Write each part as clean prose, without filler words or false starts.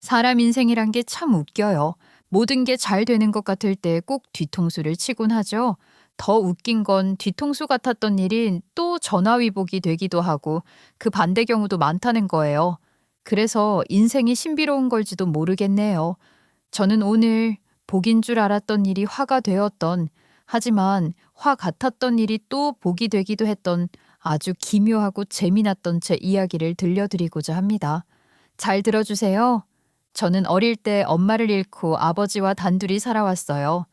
사람 인생이란 게 참 웃겨요. 모든 게 잘 되는 것 같을 때 꼭 뒤통수를 치곤 하죠. 더 웃긴 건 뒤통수 같았던 일이 또 전화위복이 되기도 하고 그 반대 경우도 많다는 거예요. 그래서 인생이 신비로운 걸지도 모르겠네요. 저는 오늘 복인 줄 알았던 일이 화가 되었던, 하지만 화 같았던 일이 또 복이 되기도 했던 아주 기묘하고 재미났던 제 이야기를 들려드리고자 합니다. 잘 들어주세요. 저는 어릴 때 엄마를 잃고 아버지와 단둘이 살아왔어요.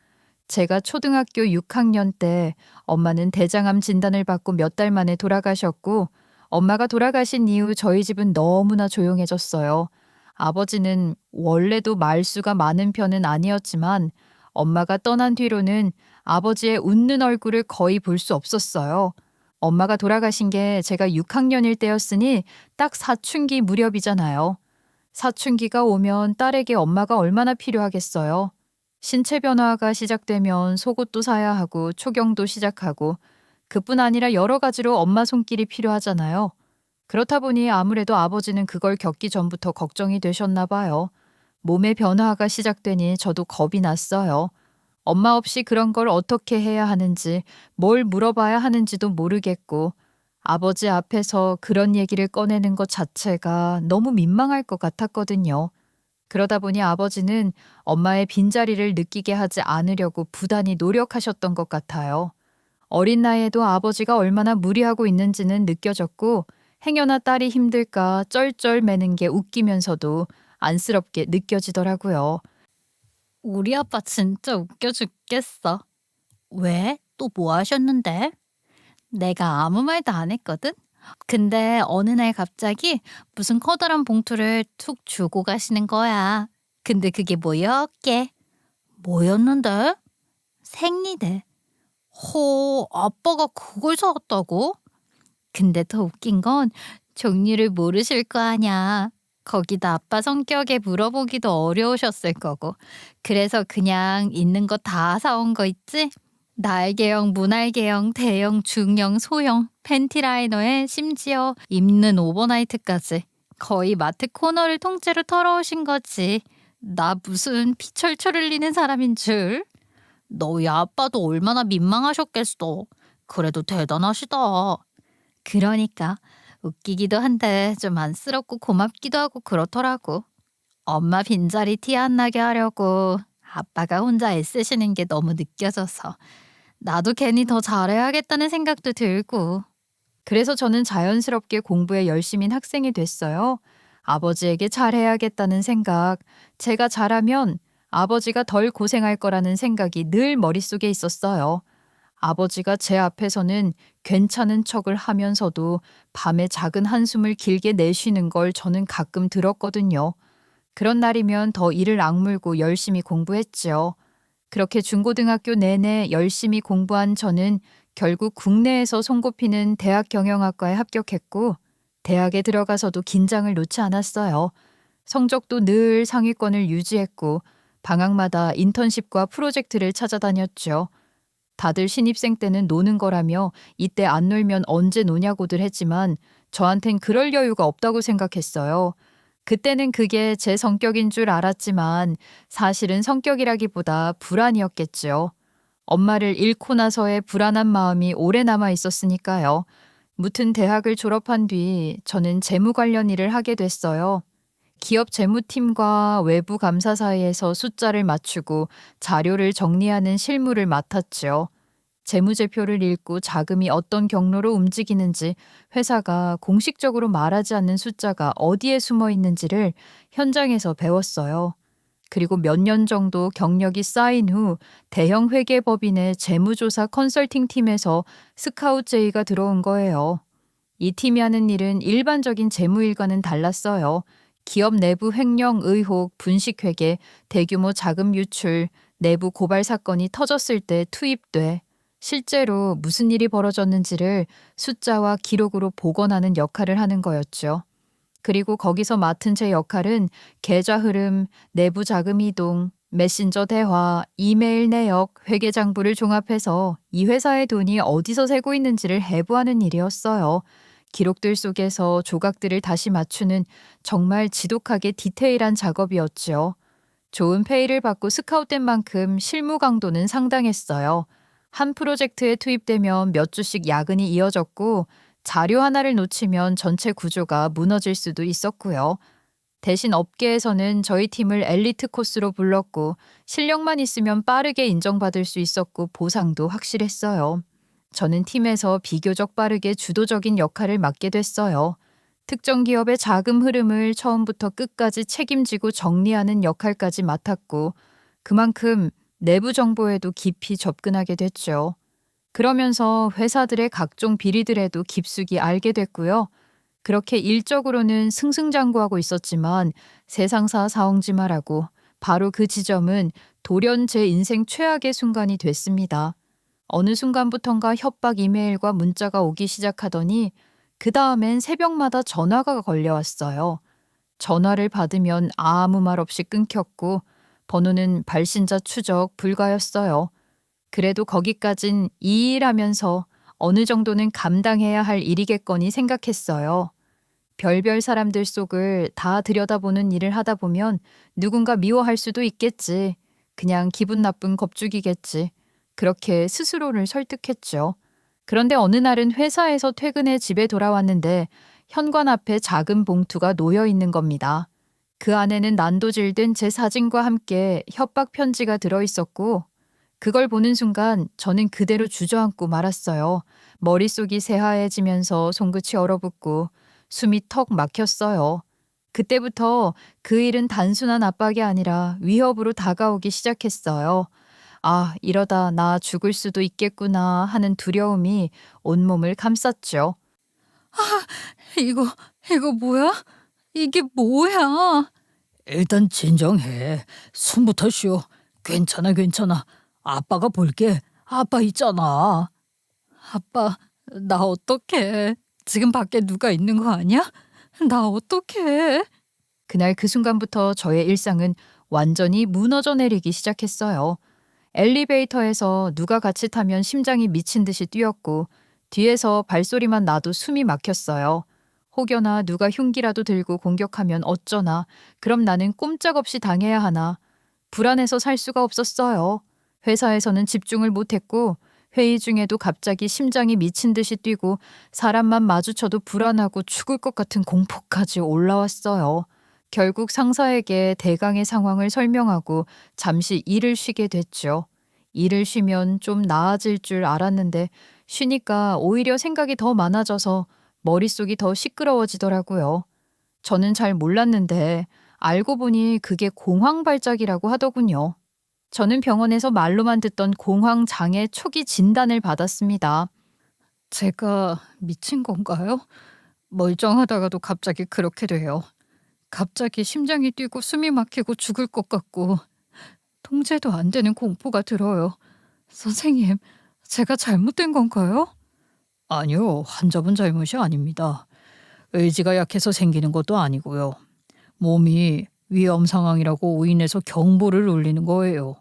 제가 초등학교 6학년 때 엄마는 대장암 진단을 받고 몇 달 만에 돌아가셨고, 엄마가 돌아가신 이후 저희 집은 너무나 조용해졌어요. 아버지는 원래도 말수가 많은 편은 아니었지만 엄마가 떠난 뒤로는 아버지의 웃는 얼굴을 거의 볼 수 없었어요. 엄마가 돌아가신 게 제가 6학년일 때였으니 딱 사춘기 무렵이잖아요. 사춘기가 오면 딸에게 엄마가 얼마나 필요하겠어요. 신체 변화가 시작되면 속옷도 사야 하고 초경도 시작하고 그뿐 아니라 여러 가지로 엄마 손길이 필요하잖아요. 그렇다 보니 아무래도 아버지는 그걸 겪기 전부터 걱정이 되셨나 봐요. 몸의 변화가 시작되니 저도 겁이 났어요. 엄마 없이 그런 걸 어떻게 해야 하는지, 뭘 물어봐야 하는지도 모르겠고, 아버지 앞에서 그런 얘기를 꺼내는 것 자체가 너무 민망할 것 같았거든요. 그러다 보니 아버지는 엄마의 빈자리를 느끼게 하지 않으려고 부단히 노력하셨던 것 같아요. 어린 나이에도 아버지가 얼마나 무리하고 있는지는 느껴졌고, 행여나 딸이 힘들까 쩔쩔매는 게 웃기면서도 안쓰럽게 느껴지더라고요. 우리 아빠 진짜 웃겨 죽겠어. 왜? 또 뭐 하셨는데? 내가 아무 말도 안 했거든? 근데 어느 날 갑자기 무슨 커다란 봉투를 툭 주고 가시는 거야. 근데 그게 뭐였게? 뭐였는데? 생리대. 아빠가 그걸 사왔다고? 근데 더 웃긴 건 종류를 모르실 거 아냐. 거기다 아빠 성격에 물어보기도 어려우셨을 거고. 그래서 그냥 있는 거 다 사온 거 있지? 날개형, 무날개형, 대형, 중형, 소형, 팬티 라이너에 심지어 입는 오버나이트까지. 거의 마트 코너를 통째로 털어오신 거지. 나 무슨 피 철철 흘리는 사람인 줄. 너희 아빠도 얼마나 민망하셨겠어. 그래도 대단하시다. 그러니까 웃기기도 한데 좀 안쓰럽고 고맙기도 하고 그렇더라고. 엄마 빈자리 티 안 나게 하려고 아빠가 혼자 애쓰시는 게 너무 느껴져서 나도 괜히 더 잘해야겠다는 생각도 들고. 그래서 저는 자연스럽게 공부에 열심인 학생이 됐어요. 아버지에게 잘해야겠다는 생각, 제가 잘하면 아버지가 덜 고생할 거라는 생각이 늘 머릿속에 있었어요. 아버지가 제 앞에서는 괜찮은 척을 하면서도 밤에 작은 한숨을 길게 내쉬는 걸 저는 가끔 들었거든요. 그런 날이면 더 이를 악물고 열심히 공부했지요. 그렇게 중고등학교 내내 열심히 공부한 저는 결국 국내에서 손꼽히는 대학 경영학과에 합격했고, 대학에 들어가서도 긴장을 놓지 않았어요. 성적도 늘 상위권을 유지했고, 방학마다 인턴십과 프로젝트를 찾아다녔죠. 다들 신입생 때는 노는 거라며 이때 안 놀면 언제 노냐고들 했지만 저한텐 그럴 여유가 없다고 생각했어요. 그때는 그게 제 성격인 줄 알았지만 사실은 성격이라기보다 불안이었겠죠. 엄마를 잃고 나서의 불안한 마음이 오래 남아 있었으니까요. 무튼 대학을 졸업한 뒤 저는 재무 관련 일을 하게 됐어요. 기업 재무팀과 외부 감사 사이에서 숫자를 맞추고 자료를 정리하는 실무를 맡았죠. 재무제표를 읽고 자금이 어떤 경로로 움직이는지, 회사가 공식적으로 말하지 않는 숫자가 어디에 숨어 있는지를 현장에서 배웠어요. 그리고 몇 년 정도 경력이 쌓인 후 대형 회계법인의 재무조사 컨설팅 팀에서 스카웃 제의가 들어온 거예요. 이 팀이 하는 일은 일반적인 재무일과는 달랐어요. 기업 내부 횡령 의혹, 분식회계, 대규모 자금 유출, 내부 고발 사건이 터졌을 때 투입돼 실제로 무슨 일이 벌어졌는지를 숫자와 기록으로 복원하는 역할을 하는 거였죠. 그리고 거기서 맡은 제 역할은 계좌 흐름, 내부 자금 이동, 메신저 대화, 이메일 내역, 회계장부를 종합해서 이 회사의 돈이 어디서 새고 있는지를 해부하는 일이었어요. 기록들 속에서 조각들을 다시 맞추는 정말 지독하게 디테일한 작업이었죠. 좋은 페이를 받고 스카웃된 만큼 실무 강도는 상당했어요. 한 프로젝트에 투입되면 몇 주씩 야근이 이어졌고 자료 하나를 놓치면 전체 구조가 무너질 수도 있었고요. 대신 업계에서는 저희 팀을 엘리트 코스로 불렀고 실력만 있으면 빠르게 인정받을 수 있었고 보상도 확실했어요. 저는 팀에서 비교적 빠르게 주도적인 역할을 맡게 됐어요. 특정 기업의 자금 흐름을 처음부터 끝까지 책임지고 정리하는 역할까지 맡았고 그만큼 내부 정보에도 깊이 접근하게 됐죠. 그러면서 회사들의 각종 비리들에도 깊숙이 알게 됐고요. 그렇게 일적으로는 승승장구하고 있었지만 세상사 사ong지마라고 바로 그 지점은 돌연 제 인생 최악의 순간이 됐습니다. 어느 순간부턴가 협박 이메일과 문자가 오기 시작하더니 그 다음엔 새벽마다 전화가 걸려왔어요. 전화를 받으면 아무 말 없이 끊겼고 번호는 발신자 추적 불가였어요. 그래도 거기까진 이 일 하면서 어느 정도는 감당해야 할 일이겠거니 생각했어요. 별별 사람들 속을 다 들여다보는 일을 하다 보면 누군가 미워할 수도 있겠지. 그냥 기분 나쁜 겁죽이겠지. 그렇게 스스로를 설득했죠. 그런데 어느 날은 회사에서 퇴근해 집에 돌아왔는데 현관 앞에 작은 봉투가 놓여 있는 겁니다. 그 안에는 난도질된 제 사진과 함께 협박 편지가 들어 있었고 그걸 보는 순간 저는 그대로 주저앉고 말았어요. 머릿속이 새하얘지면서 손끝이 얼어붙고 숨이 턱 막혔어요. 그때부터 그 일은 단순한 압박이 아니라 위협으로 다가오기 시작했어요. 아, 이러다 나 죽을 수도 있겠구나 하는 두려움이 온몸을 감쌌죠. 이거 뭐야? 이게 뭐야? 일단 진정해. 숨부터 쉬어. 괜찮아, 괜찮아. 아빠가 볼게. 아빠 있잖아. 아빠, 나 어떡해. 지금 밖에 누가 있는 거 아니야? 나 어떡해. 그날 그 순간부터 저의 일상은 완전히 무너져 내리기 시작했어요. 엘리베이터에서 누가 같이 타면 심장이 미친 듯이 뛰었고 뒤에서 발소리만 나도 숨이 막혔어요. 혹여나 누가 흉기라도 들고 공격하면 어쩌나. 그럼 나는 꼼짝없이 당해야 하나. 불안해서 살 수가 없었어요. 회사에서는 집중을 못했고 회의 중에도 갑자기 심장이 미친 듯이 뛰고 사람만 마주쳐도 불안하고 죽을 것 같은 공포까지 올라왔어요. 결국 상사에게 대강의 상황을 설명하고 잠시 일을 쉬게 됐죠. 일을 쉬면 좀 나아질 줄 알았는데 쉬니까 오히려 생각이 더 많아져서 머릿속이 더 시끄러워지더라고요. 저는 잘 몰랐는데 알고 보니 그게 공황 발작이라고 하더군요. 저는 병원에서 말로만 듣던 공황 장애 초기 진단을 받았습니다. 제가 미친 건가요? 멀쩡하다가도 갑자기 그렇게 돼요. 갑자기 심장이 뛰고 숨이 막히고 죽을 것 같고 통제도 안 되는 공포가 들어요. 선생님, 제가 잘못된 건가요? 아니요, 환자분 잘못이 아닙니다. 의지가 약해서 생기는 것도 아니고요. 몸이 위험 상황이라고 오인해서 경보를 울리는 거예요.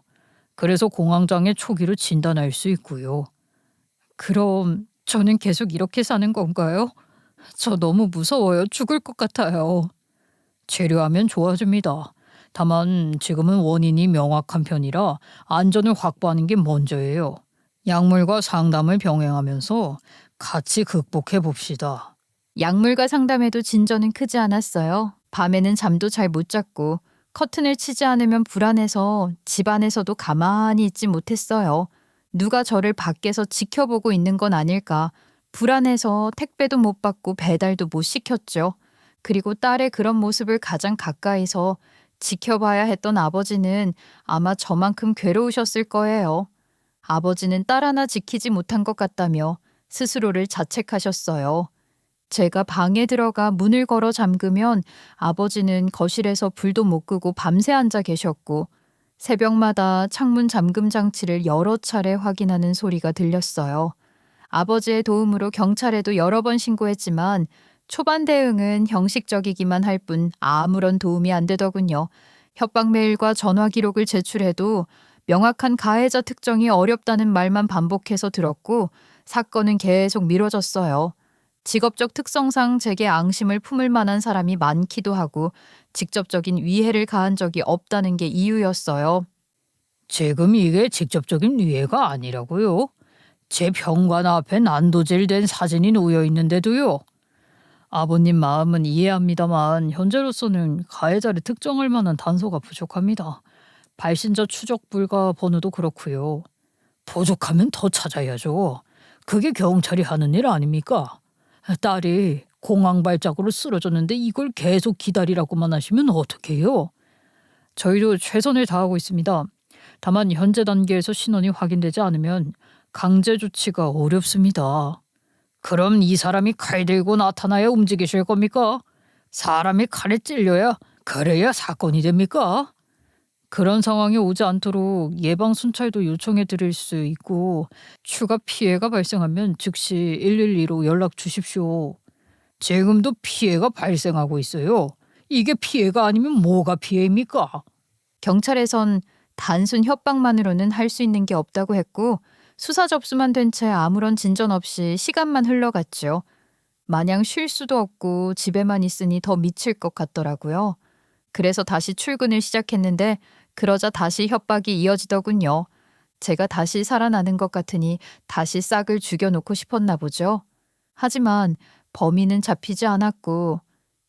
그래서 공황장애 초기로 진단할 수 있고요. 그럼 저는 계속 이렇게 사는 건가요? 저 너무 무서워요. 죽을 것 같아요. 치료하면 좋아집니다. 다만 지금은 원인이 명확한 편이라 안전을 확보하는 게 먼저예요. 약물과 상담을 병행하면서 같이 극복해 봅시다. 약물과 상담에도 진전은 크지 않았어요. 밤에는 잠도 잘 못 잤고 커튼을 치지 않으면 불안해서 집 안에서도 가만히 있지 못했어요. 누가 저를 밖에서 지켜보고 있는 건 아닐까. 불안해서 택배도 못 받고 배달도 못 시켰죠. 그리고 딸의 그런 모습을 가장 가까이서 지켜봐야 했던 아버지는 아마 저만큼 괴로우셨을 거예요. 아버지는 딸 하나 지키지 못한 것 같다며 스스로를 자책하셨어요. 제가 방에 들어가 문을 걸어 잠그면 아버지는 거실에서 불도 못 끄고 밤새 앉아 계셨고 새벽마다 창문 잠금 장치를 여러 차례 확인하는 소리가 들렸어요. 아버지의 도움으로 경찰에도 여러 번 신고했지만 초반 대응은 형식적이기만 할 뿐 아무런 도움이 안 되더군요. 협박 메일과 전화 기록을 제출해도 명확한 가해자 특정이 어렵다는 말만 반복해서 들었고 사건은 계속 미뤄졌어요. 직업적 특성상 제게 앙심을 품을 만한 사람이 많기도 하고 직접적인 위해를 가한 적이 없다는 게 이유였어요. 지금 이게 직접적인 위해가 아니라고요. 제 현관 앞에 난도질된 사진이 놓여 있는데도요. 아버님 마음은 이해합니다만 현재로서는 가해자를 특정할 만한 단서가 부족합니다. 발신자 추적 불가 번호도 그렇고요. 부족하면 더 찾아야죠. 그게 경찰이 하는 일 아닙니까? 딸이 공황 발작으로 쓰러졌는데 이걸 계속 기다리라고만 하시면 어떡해요? 저희도 최선을 다하고 있습니다. 다만 현재 단계에서 신원이 확인되지 않으면 강제 조치가 어렵습니다. 그럼 이 사람이 칼 들고 나타나야 움직이실 겁니까? 사람이 칼에 찔려야 그래야 사건이 됩니까? 그런 상황이 오지 않도록 예방 순찰도 요청해 드릴 수 있고 추가 피해가 발생하면 즉시 112로 연락 주십시오. 지금도 피해가 발생하고 있어요. 이게 피해가 아니면 뭐가 피해입니까? 경찰에선 단순 협박만으로는 할 수 있는 게 없다고 했고 수사 접수만 된 채 아무런 진전 없이 시간만 흘러갔죠. 마냥 쉴 수도 없고 집에만 있으니 더 미칠 것 같더라고요. 그래서 다시 출근을 시작했는데 그러자 다시 협박이 이어지더군요. 제가 다시 살아나는 것 같으니 다시 싹을 죽여놓고 싶었나 보죠. 하지만 범인은 잡히지 않았고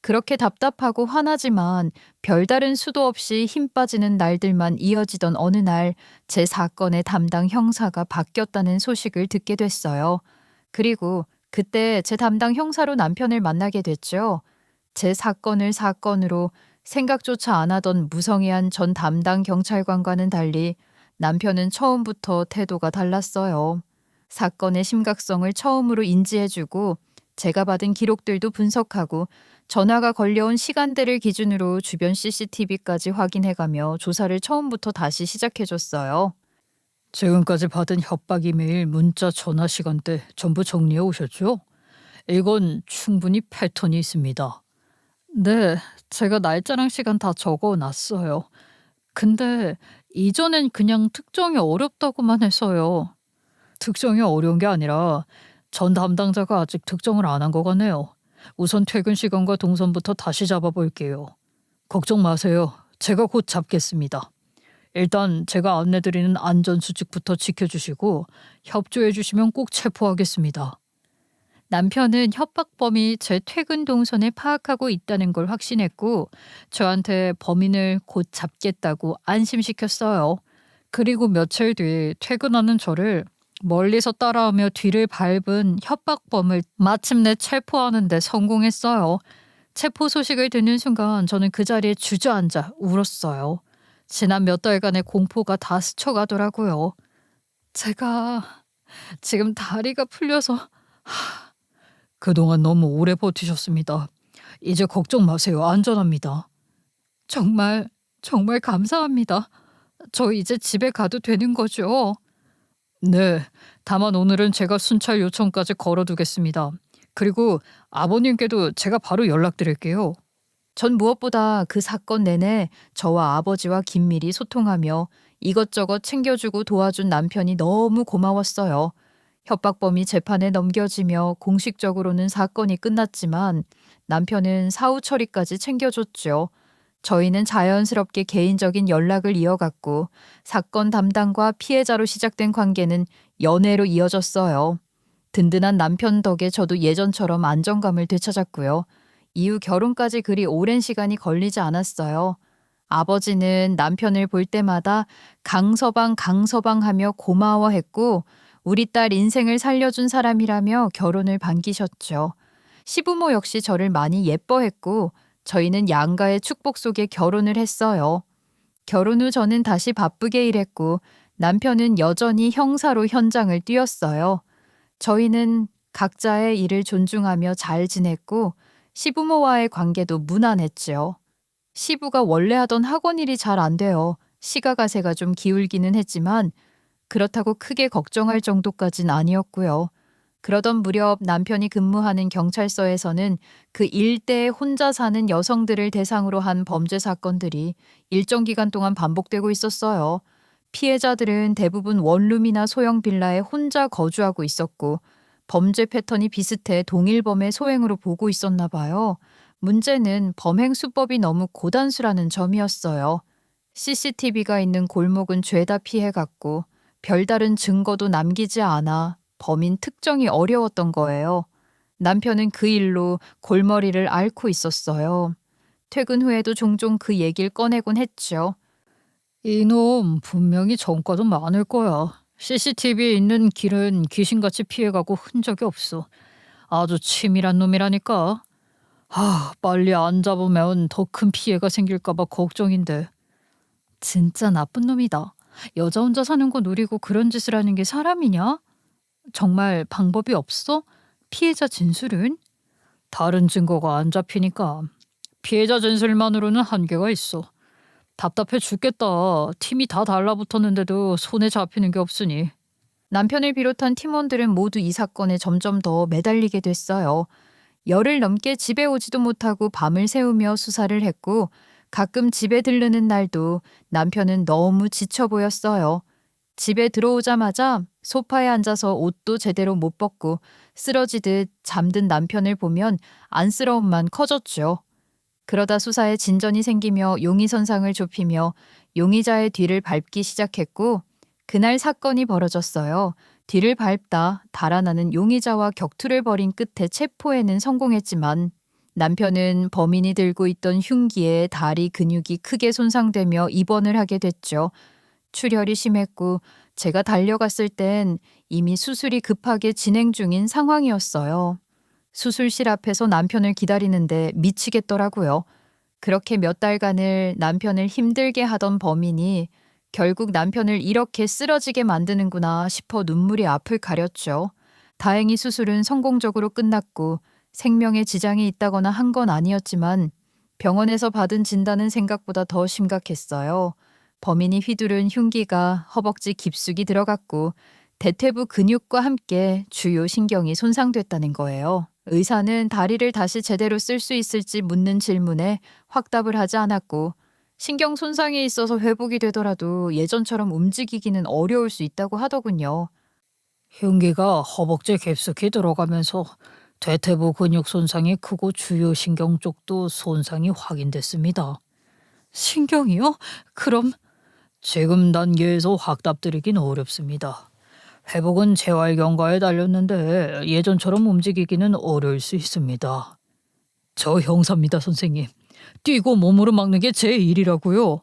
그렇게 답답하고 화나지만 별다른 수도 없이 힘 빠지는 날들만 이어지던 어느 날 제 사건의 담당 형사가 바뀌었다는 소식을 듣게 됐어요. 그리고 그때 제 담당 형사로 남편을 만나게 됐죠. 제 사건을 사건으로 생각조차 안 하던 무성의한 전 담당 경찰관과는 달리 남편은 처음부터 태도가 달랐어요. 사건의 심각성을 처음으로 인지해주고 제가 받은 기록들도 분석하고 전화가 걸려온 시간대를 기준으로 주변 CCTV까지 확인해가며 조사를 처음부터 다시 시작해줬어요. 지금까지 받은 협박 이메일, 문자, 전화 시간대 전부 정리해 오셨죠? 이건 충분히 패턴이 있습니다. 네, 제가 날짜랑 시간 다 적어 놨어요. 근데 이전엔 그냥 특정이 어렵다고만 해서요. 특정이 어려운 게 아니라 전 담당자가 아직 특정을 안 한 것 같네요. 우선 퇴근 시간과 동선부터 다시 잡아볼게요. 걱정 마세요. 제가 곧 잡겠습니다. 일단 제가 안내드리는 안전수칙부터 지켜주시고 협조해주시면 꼭 체포하겠습니다. 남편은 협박범이 제 퇴근 동선을 파악하고 있다는 걸 확신했고 저한테 범인을 곧 잡겠다고 안심시켰어요. 그리고 며칠 뒤 퇴근하는 저를 멀리서 따라오며 뒤를 밟은 협박범을 마침내 체포하는 데 성공했어요. 체포 소식을 듣는 순간 저는 그 자리에 주저앉아 울었어요. 지난 몇 달간의 공포가 다 스쳐가더라고요. 제가 지금 다리가 풀려서 그동안 너무 오래 버티셨습니다. 이제 걱정 마세요. 안전합니다. 정말 감사합니다. 저 이제 집에 가도 되는 거죠? 네, 다만 오늘은 제가 순찰 요청까지 걸어두겠습니다. 그리고 아버님께도 제가 바로 연락드릴게요. 전 무엇보다 그 사건 내내 저와 아버지와 긴밀히 소통하며 이것저것 챙겨주고 도와준 남편이 너무 고마웠어요. 협박범이 재판에 넘겨지며 공식적으로는 사건이 끝났지만 남편은 사후 처리까지 챙겨줬죠. 저희는 자연스럽게 개인적인 연락을 이어갔고 사건 담당과 피해자로 시작된 관계는 연애로 이어졌어요. 든든한 남편 덕에 저도 예전처럼 안정감을 되찾았고요. 이후 결혼까지 그리 오랜 시간이 걸리지 않았어요. 아버지는 남편을 볼 때마다 강서방 하며 고마워했고 우리 딸 인생을 살려준 사람이라며 결혼을 반기셨죠. 시부모 역시 저를 많이 예뻐했고 저희는 양가의 축복 속에 결혼을 했어요. 결혼 후 저는 다시 바쁘게 일했고 남편은 여전히 형사로 현장을 뛰었어요. 저희는 각자의 일을 존중하며 잘 지냈고 시부모와의 관계도 무난했죠. 시부가 원래 하던 학원 일이 잘 안 돼요. 시가가세가 좀 기울기는 했지만 그렇다고 크게 걱정할 정도까진 아니었고요. 그러던 무렵 남편이 근무하는 경찰서에서는 그 일대에 혼자 사는 여성들을 대상으로 한 범죄 사건들이 일정 기간 동안 반복되고 있었어요. 피해자들은 대부분 원룸이나 소형 빌라에 혼자 거주하고 있었고 범죄 패턴이 비슷해 동일범의 소행으로 보고 있었나 봐요. 문제는 범행 수법이 너무 고단수라는 점이었어요. CCTV가 있는 골목은 죄다 피해갔고 별다른 증거도 남기지 않아 범인 특정이 어려웠던 거예요. 남편은 그 일로 골머리를 앓고 있었어요. 퇴근 후에도 종종 그 얘기를 꺼내곤 했죠. 이놈 분명히 전과도 많을 거야. CCTV에 있는 길은 귀신같이 피해가고 흔적이 없어. 아주 치밀한 놈이라니까. 빨리 안 잡으면 더 큰 피해가 생길까봐 걱정인데. 진짜 나쁜 놈이다. 여자 혼자 사는 거 노리고 그런 짓을 하는 게 사람이냐? 정말 방법이 없어? 피해자 진술은? 다른 증거가 안 잡히니까. 피해자 진술만으로는 한계가 있어. 답답해 죽겠다. 팀이 다 달라붙었는데도 손에 잡히는 게 없으니. 남편을 비롯한 팀원들은 모두 이 사건에 점점 더 매달리게 됐어요. 열흘 넘게 집에 오지도 못하고 밤을 새우며 수사를 했고 가끔 집에 들르는 날도 남편은 너무 지쳐 보였어요. 집에 들어오자마자 소파에 앉아서 옷도 제대로 못 벗고 쓰러지듯 잠든 남편을 보면 안쓰러움만 커졌죠. 그러다 수사에 진전이 생기며 용의선상을 좁히며 용의자의 뒤를 밟기 시작했고 그날 사건이 벌어졌어요. 뒤를 밟다 달아나는 용의자와 격투를 벌인 끝에 체포에는 성공했지만 남편은 범인이 들고 있던 흉기에 다리 근육이 크게 손상되며 입원을 하게 됐죠. 출혈이 심했고 제가 달려갔을 땐 이미 수술이 급하게 진행 중인 상황이었어요. 수술실 앞에서 남편을 기다리는데 미치겠더라고요. 그렇게 몇 달간을 남편을 힘들게 하던 범인이 결국 남편을 이렇게 쓰러지게 만드는구나 싶어 눈물이 앞을 가렸죠. 다행히 수술은 성공적으로 끝났고 생명에 지장이 있다거나 한 건 아니었지만 병원에서 받은 진단은 생각보다 더 심각했어요. 범인이 휘두른 흉기가 허벅지 깊숙이 들어갔고 대퇴부 근육과 함께 주요 신경이 손상됐다는 거예요. 의사는 다리를 다시 제대로 쓸 수 있을지 묻는 질문에 확답을 하지 않았고 신경 손상이 있어서 회복이 되더라도 예전처럼 움직이기는 어려울 수 있다고 하더군요. 흉기가 허벅지 깊숙이 들어가면서 대퇴부 근육 손상이 크고 주요 신경 쪽도 손상이 확인됐습니다. 신경이요? 그럼 지금 단계에서 확답드리긴 어렵습니다. 회복은 재활경과에 달렸는데 예전처럼 움직이기는 어려울 수 있습니다. 저 형사입니다, 선생님. 뛰고 몸으로 막는 게 제 일이라고요.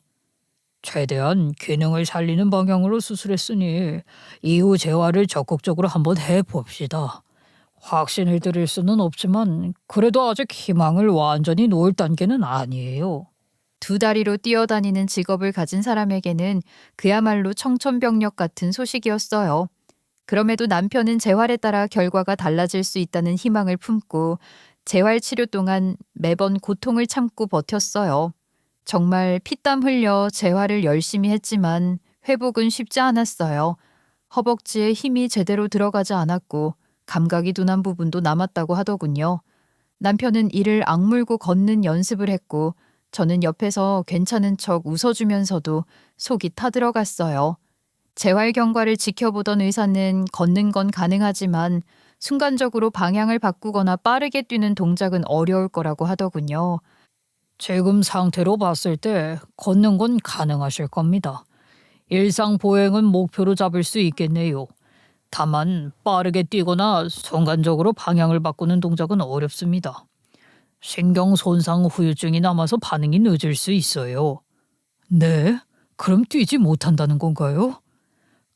최대한 기능을 살리는 방향으로 수술했으니 이후 재활을 적극적으로 한번 해봅시다. 확신을 드릴 수는 없지만 그래도 아직 희망을 완전히 놓을 단계는 아니에요. 두 다리로 뛰어다니는 직업을 가진 사람에게는 그야말로 청천벽력 같은 소식이었어요. 그럼에도 남편은 재활에 따라 결과가 달라질 수 있다는 희망을 품고 재활 치료 동안 매번 고통을 참고 버텼어요. 정말 피땀 흘려 재활을 열심히 했지만 회복은 쉽지 않았어요. 허벅지에 힘이 제대로 들어가지 않았고 감각이 둔한 부분도 남았다고 하더군요. 남편은 이를 악물고 걷는 연습을 했고 저는 옆에서 괜찮은 척 웃어주면서도 속이 타들어갔어요. 재활 경과를 지켜보던 의사는 걷는 건 가능하지만 순간적으로 방향을 바꾸거나 빠르게 뛰는 동작은 어려울 거라고 하더군요. 지금 상태로 봤을 때 걷는 건 가능하실 겁니다. 일상 보행은 목표로 잡을 수 있겠네요. 다만 빠르게 뛰거나 순간적으로 방향을 바꾸는 동작은 어렵습니다. 신경 손상 후유증이 남아서 반응이 늦을 수 있어요. 네? 그럼 뛰지 못한다는 건가요?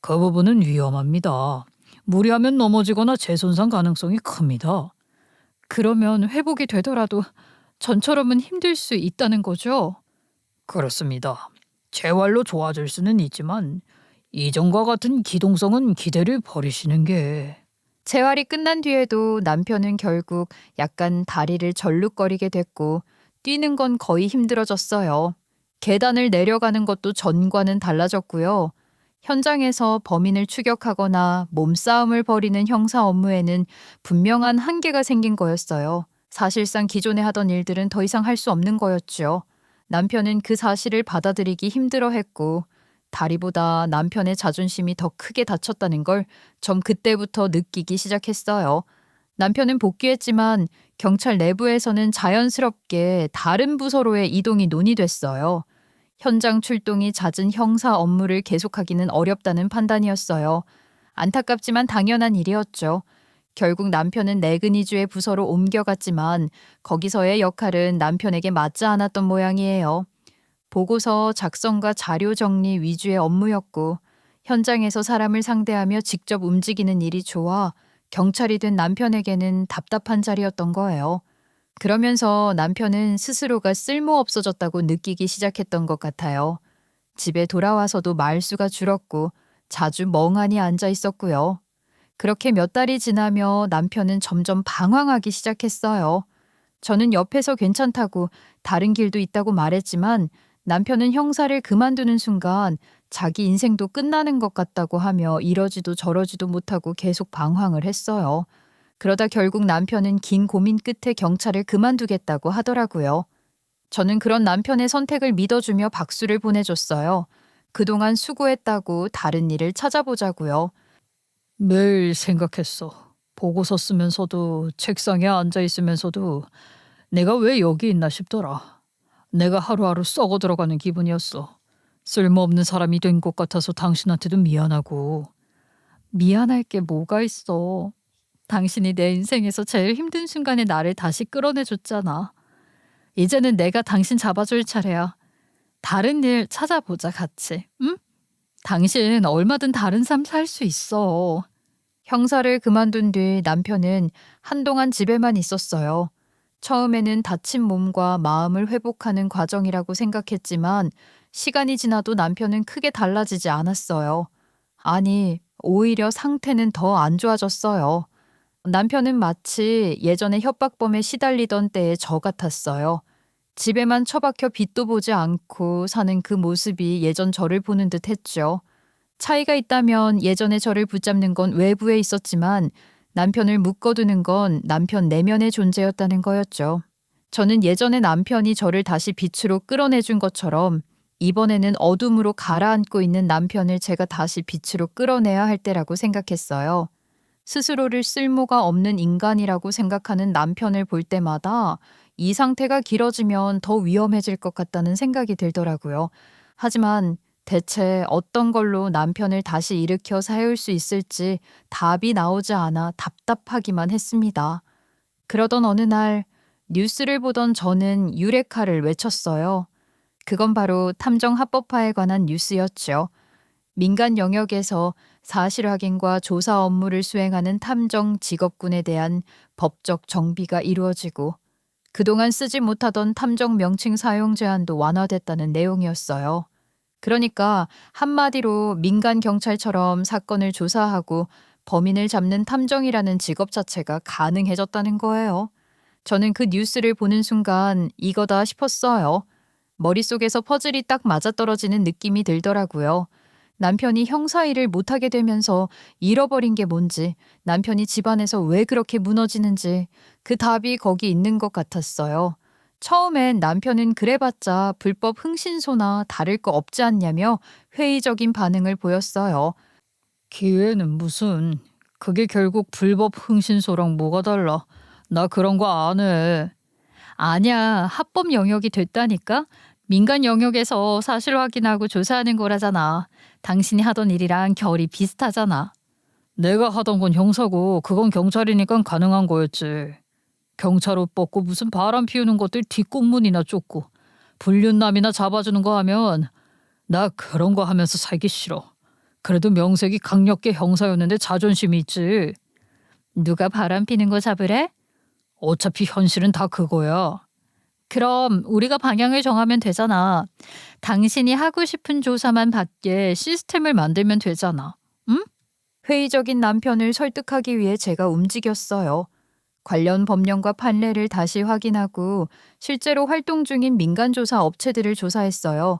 그 부분은 위험합니다. 무리하면 넘어지거나 재손상 가능성이 큽니다. 그러면 회복이 되더라도 전처럼은 힘들 수 있다는 거죠? 그렇습니다. 재활로 좋아질 수는 있지만 이전과 같은 기동성은 기대를 버리시는 게... 재활이 끝난 뒤에도 남편은 결국 약간 다리를 절룩거리게 됐고 뛰는 건 거의 힘들어졌어요. 계단을 내려가는 것도 전과는 달라졌고요. 현장에서 범인을 추격하거나 몸싸움을 벌이는 형사 업무에는 분명한 한계가 생긴 거였어요. 사실상 기존에 하던 일들은 더 이상 할 수 없는 거였죠. 남편은 그 사실을 받아들이기 힘들어했고 다리보다 남편의 자존심이 더 크게 다쳤다는 걸 전 그때부터 느끼기 시작했어요. 남편은 복귀했지만 경찰 내부에서는 자연스럽게 다른 부서로의 이동이 논의됐어요. 현장 출동이 잦은 형사 업무를 계속하기는 어렵다는 판단이었어요. 안타깝지만 당연한 일이었죠. 결국 남편은 내근위주의 부서로 옮겨갔지만 거기서의 역할은 남편에게 맞지 않았던 모양이에요. 보고서 작성과 자료 정리 위주의 업무였고 현장에서 사람을 상대하며 직접 움직이는 일이 좋아 경찰이 된 남편에게는 답답한 자리였던 거예요. 그러면서 남편은 스스로가 쓸모없어졌다고 느끼기 시작했던 것 같아요. 집에 돌아와서도 말수가 줄었고 자주 멍하니 앉아 있었고요. 그렇게 몇 달이 지나며 남편은 점점 방황하기 시작했어요. 저는 옆에서 괜찮다고 다른 길도 있다고 말했지만 남편은 형사를 그만두는 순간 자기 인생도 끝나는 것 같다고 하며 이러지도 저러지도 못하고 계속 방황을 했어요. 그러다 결국 남편은 긴 고민 끝에 경찰을 그만두겠다고 하더라고요. 저는 그런 남편의 선택을 믿어주며 박수를 보내줬어요. 그동안 수고했다고 다른 일을 찾아보자고요. 매일 생각했어. 보고서 쓰면서도 책상에 앉아 있으면서도 내가 왜 여기 있나 싶더라. 내가 하루하루 썩어 들어가는 기분이었어. 쓸모없는 사람이 된 것 같아서 당신한테도 미안하고. 미안할 게 뭐가 있어. 당신이 내 인생에서 제일 힘든 순간에 나를 다시 끌어내줬잖아. 이제는 내가 당신 잡아줄 차례야. 다른 일 찾아보자 같이. 응? 당신 얼마든 다른 삶 살 수 있어. 형사를 그만둔 뒤 남편은 한동안 집에만 있었어요. 처음에는 다친 몸과 마음을 회복하는 과정이라고 생각했지만 시간이 지나도 남편은 크게 달라지지 않았어요. 아니, 오히려 상태는 더 안 좋아졌어요. 남편은 마치 예전에 협박범에 시달리던 때의 저 같았어요. 집에만 처박혀 빛도 보지 않고 사는 그 모습이 예전 저를 보는 듯 했죠. 차이가 있다면 예전에 저를 붙잡는 건 외부에 있었지만 남편을 묶어두는 건 남편 내면의 존재였다는 거였죠. 저는 예전에 남편이 저를 다시 빛으로 끌어내준 것처럼 이번에는 어둠으로 가라앉고 있는 남편을 제가 다시 빛으로 끌어내야 할 때라고 생각했어요. 스스로를 쓸모가 없는 인간이라고 생각하는 남편을 볼 때마다 이 상태가 길어지면 더 위험해질 것 같다는 생각이 들더라고요. 하지만 대체 어떤 걸로 남편을 다시 일으켜 세울 수 있을지 답이 나오지 않아 답답하기만 했습니다. 그러던 어느 날 뉴스를 보던 저는 유레카를 외쳤어요. 그건 바로 탐정 합법화에 관한 뉴스였죠. 민간 영역에서 사실 확인과 조사 업무를 수행하는 탐정 직업군에 대한 법적 정비가 이루어지고 그동안 쓰지 못하던 탐정 명칭 사용 제한도 완화됐다는 내용이었어요. 그러니까 한마디로 민간 경찰처럼 사건을 조사하고 범인을 잡는 탐정이라는 직업 자체가 가능해졌다는 거예요. 저는 그 뉴스를 보는 순간 이거다 싶었어요. 머릿속에서 퍼즐이 딱 맞아떨어지는 느낌이 들더라고요. 남편이 형사 일을 못하게 되면서 잃어버린 게 뭔지, 남편이 집안에서 왜 그렇게 무너지는지 그 답이 거기 있는 것 같았어요. 처음엔 남편은 그래봤자 불법 흥신소나 다를 거 없지 않냐며 회의적인 반응을 보였어요. 기회는 무슨. 그게 결국 불법 흥신소랑 뭐가 달라. 나 그런 거 안 해. 아니야, 합법 영역이 됐다니까? 민간 영역에서 사실 확인하고 조사하는 거라잖아. 당신이 하던 일이랑 결이 비슷하잖아. 내가 하던 건 형사고 그건 경찰이니까 가능한 거였지. 경찰 옷 벗고 무슨 바람 피우는 것들 뒷공문이나 쫓고 불륜남이나 잡아주는 거 하면 나 그런 거 하면서 살기 싫어. 그래도 명색이 강력계 형사였는데 자존심이 있지. 누가 바람 피는 거 잡으래? 어차피 현실은 다 그거야. 그럼 우리가 방향을 정하면 되잖아. 당신이 하고 싶은 조사만 받게 시스템을 만들면 되잖아. 응? 회의적인 남편을 설득하기 위해 제가 움직였어요. 관련 법령과 판례를 다시 확인하고 실제로 활동 중인 민간조사 업체들을 조사했어요.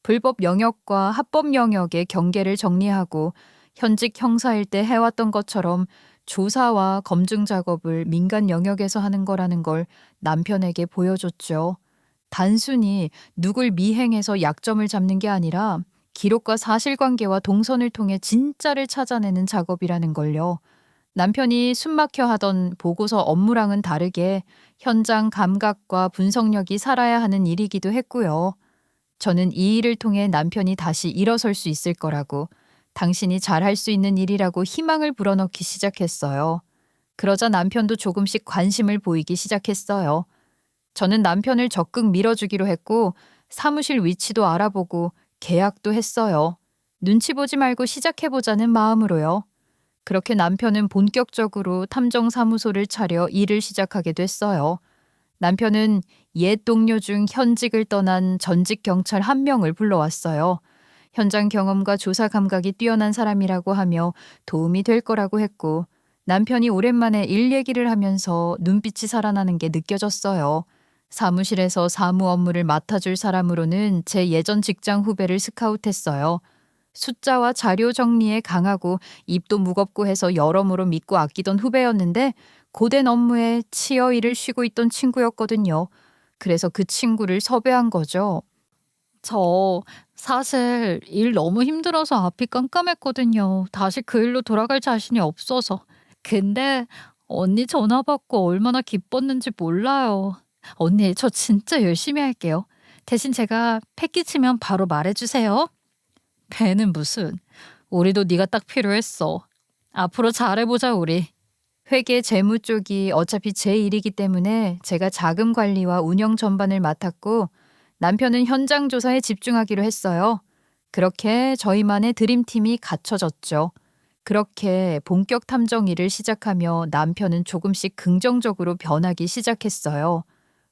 불법 영역과 합법 영역의 경계를 정리하고 현직 형사일 때 해왔던 것처럼 조사와 검증 작업을 민간 영역에서 하는 거라는 걸 남편에게 보여줬죠. 단순히 누굴 미행해서 약점을 잡는 게 아니라 기록과 사실관계와 동선을 통해 진짜를 찾아내는 작업이라는 걸요. 남편이 숨막혀 하던 보고서 업무랑은 다르게 현장 감각과 분석력이 살아야 하는 일이기도 했고요. 저는 이 일을 통해 남편이 다시 일어설 수 있을 거라고, 당신이 잘할 수 있는 일이라고 희망을 불어넣기 시작했어요. 그러자 남편도 조금씩 관심을 보이기 시작했어요. 저는 남편을 적극 밀어주기로 했고 사무실 위치도 알아보고 계약도 했어요. 눈치 보지 말고 시작해보자는 마음으로요. 그렇게 남편은 본격적으로 탐정사무소를 차려 일을 시작하게 됐어요. 남편은 옛 동료 중 현직을 떠난 전직 경찰 한 명을 불러왔어요. 현장 경험과 조사 감각이 뛰어난 사람이라고 하며 도움이 될 거라고 했고, 남편이 오랜만에 일 얘기를 하면서 눈빛이 살아나는 게 느껴졌어요. 사무실에서 사무 업무를 맡아줄 사람으로는 제 예전 직장 후배를 스카우트했어요. 숫자와 자료 정리에 강하고 입도 무겁고 해서 여러모로 믿고 아끼던 후배였는데 고된 업무에 치여 일을 쉬고 있던 친구였거든요. 그래서 그 친구를 섭외한 거죠. 저 사실 일 너무 힘들어서 앞이 깜깜했거든요. 다시 그 일로 돌아갈 자신이 없어서. 근데 언니 전화 받고 얼마나 기뻤는지 몰라요. 언니, 저 진짜 열심히 할게요. 대신 제가 패 끼치면 바로 말해주세요. 배는 무슨. 우리도 네가 딱 필요했어. 앞으로 잘해보자 우리. 회계 재무 쪽이 어차피 제 일이기 때문에 제가 자금 관리와 운영 전반을 맡았고 남편은 현장 조사에 집중하기로 했어요. 그렇게 저희만의 드림팀이 갖춰졌죠. 그렇게 본격 탐정 일을 시작하며 남편은 조금씩 긍정적으로 변하기 시작했어요.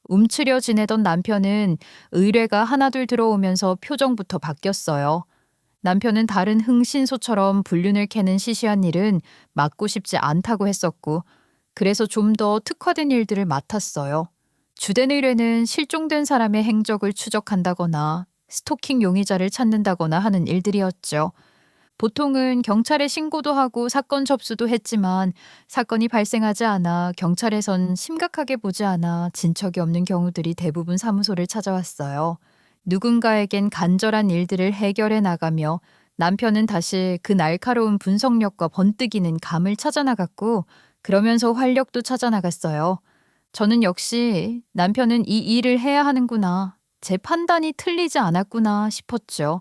움츠려 지내던 남편은 의뢰가 하나둘 들어오면서 표정부터 바뀌었어요. 남편은 다른 흥신소처럼 불륜을 캐는 시시한 일은 맡고 싶지 않다고 했었고, 그래서 좀 더 특화된 일들을 맡았어요. 주된 의뢰는 실종된 사람의 행적을 추적한다거나 스토킹 용의자를 찾는다거나 하는 일들이었죠. 보통은 경찰에 신고도 하고 사건 접수도 했지만 사건이 발생하지 않아 경찰에선 심각하게 보지 않아 진척이 없는 경우들이 대부분 사무소를 찾아왔어요. 누군가에겐 간절한 일들을 해결해 나가며 남편은 다시 그 날카로운 분석력과 번뜩이는 감을 찾아 나갔고 그러면서 활력도 찾아 나갔어요. 저는 역시 남편은 이 일을 해야 하는구나, 제 판단이 틀리지 않았구나 싶었죠.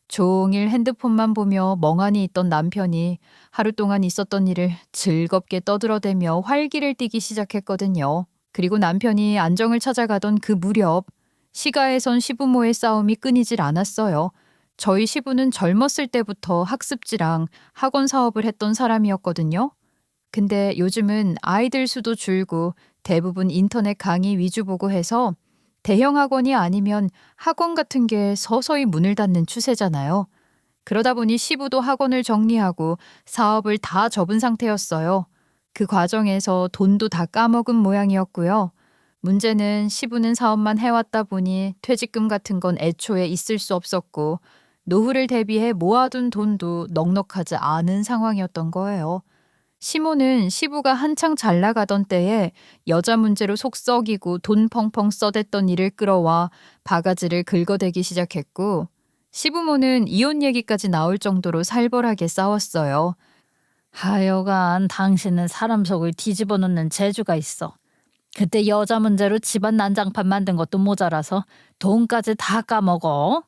종일 핸드폰만 보며 멍하니 있던 남편이 하루 동안 있었던 일을 즐겁게 떠들어대며 활기를 띠기 시작했거든요. 그리고 남편이 안정을 찾아가던 그 무렵 시가에선 시부모의 싸움이 끊이질 않았어요. 저희 시부는 젊었을 때부터 학습지랑 학원 사업을 했던 사람이었거든요. 근데 요즘은 아이들 수도 줄고 대부분 인터넷 강의 위주 보고 해서 대형 학원이 아니면 학원 같은 게 서서히 문을 닫는 추세잖아요. 그러다 보니 시부도 학원을 정리하고 사업을 다 접은 상태였어요. 그 과정에서 돈도 다 까먹은 모양이었고요. 문제는 시부는 사업만 해왔다 보니 퇴직금 같은 건 애초에 있을 수 없었고 노후를 대비해 모아둔 돈도 넉넉하지 않은 상황이었던 거예요. 시모는 시부가 한창 잘 나가던 때에 여자 문제로 속 썩이고 돈 펑펑 써댔던 일을 끌어와 바가지를 긁어대기 시작했고 시부모는 이혼 얘기까지 나올 정도로 살벌하게 싸웠어요. 하여간 당신은 사람 속을 뒤집어 놓는 재주가 있어. 그때 여자 문제로 집안 난장판 만든 것도 모자라서 돈까지 다 까먹어.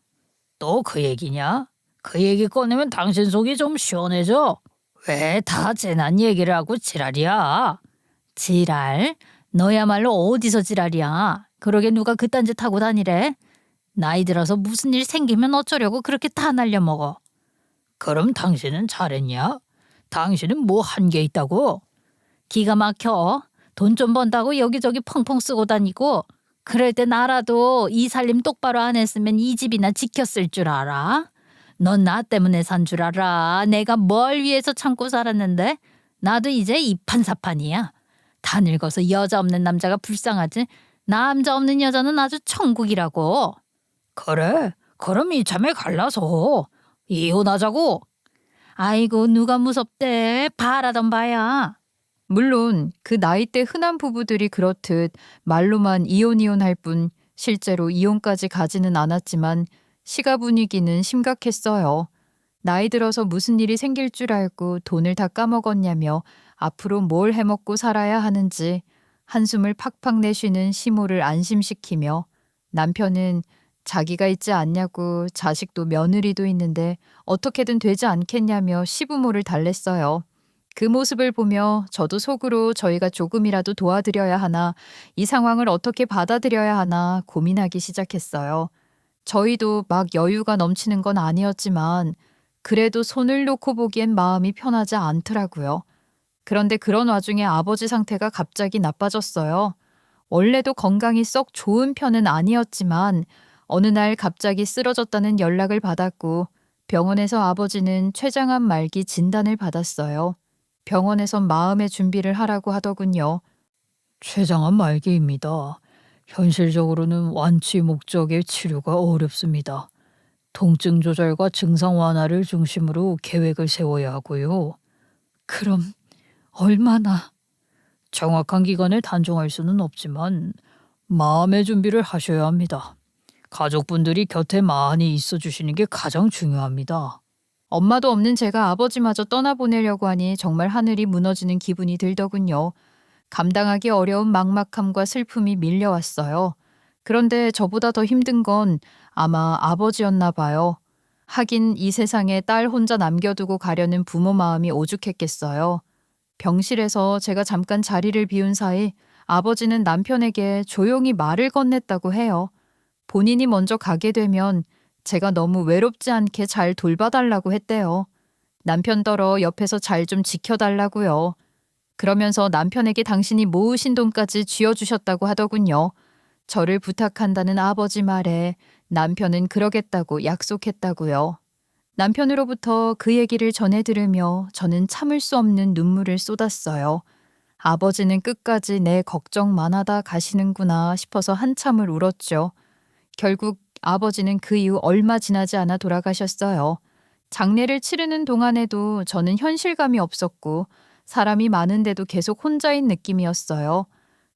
또 그 얘기냐? 그 얘기 꺼내면 당신 속이 좀 시원해져. 왜 다 재난 얘기를 하고 지랄이야? 지랄? 너야말로 어디서 지랄이야? 그러게 누가 그딴 짓 하고 다니래? 나이 들어서 무슨 일 생기면 어쩌려고 그렇게 다 날려먹어. 그럼 당신은 잘했냐? 당신은 뭐 한 게 있다고? 기가 막혀. 돈 좀 번다고 여기저기 펑펑 쓰고 다니고 그럴 때 나라도 이 살림 똑바로 안 했으면 이 집이나 지켰을 줄 알아? 넌 나 때문에 산 줄 알아. 내가 뭘 위해서 참고 살았는데 나도 이제 이판사판이야. 다 늙어서 여자 없는 남자가 불쌍하지. 남자 없는 여자는 아주 천국이라고. 그래? 그럼 이참에 갈라서 이혼하자고. 아이고 누가 무섭대. 바라던 바야. 물론 그 나이대 흔한 부부들이 그렇듯 말로만 이혼 할 뿐 실제로 이혼까지 가지는 않았지만 시가 분위기는 심각했어요. 나이 들어서 무슨 일이 생길 줄 알고 돈을 다 까먹었냐며 앞으로 뭘 해먹고 살아야 하는지 한숨을 팍팍 내쉬는 시모를 안심시키며 남편은 자기가 있지 않냐고 자식도 며느리도 있는데 어떻게든 되지 않겠냐며 시부모를 달랬어요. 그 모습을 보며 저도 속으로 저희가 조금이라도 도와드려야 하나, 이 상황을 어떻게 받아들여야 하나 고민하기 시작했어요. 저희도 막 여유가 넘치는 건 아니었지만 그래도 손을 놓고 보기엔 마음이 편하지 않더라고요. 그런데 그런 와중에 아버지 상태가 갑자기 나빠졌어요. 원래도 건강이 썩 좋은 편은 아니었지만 어느 날 갑자기 쓰러졌다는 연락을 받았고 병원에서 아버지는 췌장암 말기 진단을 받았어요. 병원에선 마음의 준비를 하라고 하더군요. 췌장암 말기입니다. 현실적으로는 완치 목적의 치료가 어렵습니다. 통증 조절과 증상 완화를 중심으로 계획을 세워야 하고요. 그럼 얼마나? 정확한 기간을 단정할 수는 없지만 마음의 준비를 하셔야 합니다. 가족분들이 곁에 많이 있어 주시는 게 가장 중요합니다. 엄마도 없는 제가 아버지마저 떠나보내려고 하니 정말 하늘이 무너지는 기분이 들더군요. 감당하기 어려운 막막함과 슬픔이 밀려왔어요. 그런데 저보다 더 힘든 건 아마 아버지였나 봐요. 하긴 이 세상에 딸 혼자 남겨두고 가려는 부모 마음이 오죽했겠어요. 병실에서 제가 잠깐 자리를 비운 사이 아버지는 남편에게 조용히 말을 건넸다고 해요. 본인이 먼저 가게 되면 제가 너무 외롭지 않게 잘 돌봐달라고 했대요. 남편더러 옆에서 잘 좀 지켜달라고요. 그러면서 남편에게 당신이 모으신 돈까지 쥐어주셨다고 하더군요. 저를 부탁한다는 아버지 말에 남편은 그러겠다고 약속했다고요. 남편으로부터 그 얘기를 전해 들으며 저는 참을 수 없는 눈물을 쏟았어요. 아버지는 끝까지 내 걱정만 하다 가시는구나 싶어서 한참을 울었죠. 결국 아버지는 그 이후 얼마 지나지 않아 돌아가셨어요. 장례를 치르는 동안에도 저는 현실감이 없었고 사람이 많은데도 계속 혼자인 느낌이었어요.